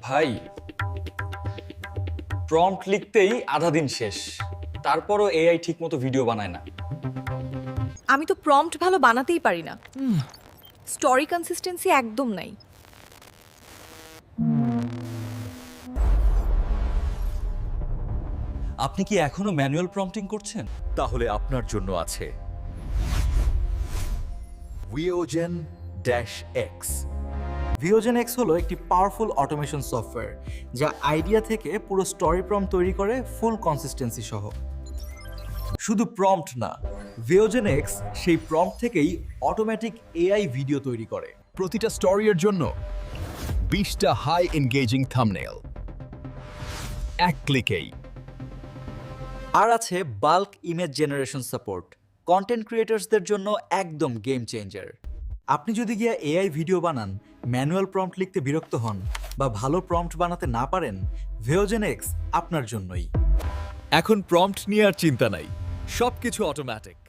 ভাই, প্রম্পট লিখতেই আধা দিন শেষ, তারপরও এআই ঠিকমতো ভিডিও বানায় না। আমি তো প্রম্পট ভালো বানাতেই পারি না। স্টোরি কনসিস্টেন্সি একদম নাই। আপনি কি এখনো ম্যানুয়াল প্রম্পটিং করছেন? তাহলে আপনার জন্য আছে Viogen-X। ভিওজেন এক্স হলো একটি পাওয়ারফুল অটোমেশন সফটওয়্যার যা আইডিয়া থেকে পুরো স্টোরি প্রম্পট তৈরি করে ফুল কনসিস্টেন্সি সহ। শুধু প্রম্পট না, ভিওজেন এক্স সেই প্রম্পট থেকেই অটোমেটিক এআই ভিডিও তৈরি করে। প্রতিটা স্টোরির জন্য 20টা হাই এনগেজিং থাম্বনেল এক ক্লিকেই। আর আছে bulk image generation support, content ক্রিয়েটরসদের জন্য একদম গেম চেঞ্জার। আপনি যদি গিয়ে এআই ভিডিও বানান, ম্যানুয়াল প্রম্পট লিখতে বিরক্ত হন বা ভালো প্রম্পট বানাতে না পারেন, ভিওজেন এক্স আপনার জন্যই। এখন প্রম্পট নিয়ে আর চিন্তা নাই, সবকিছু অটোমেটিক।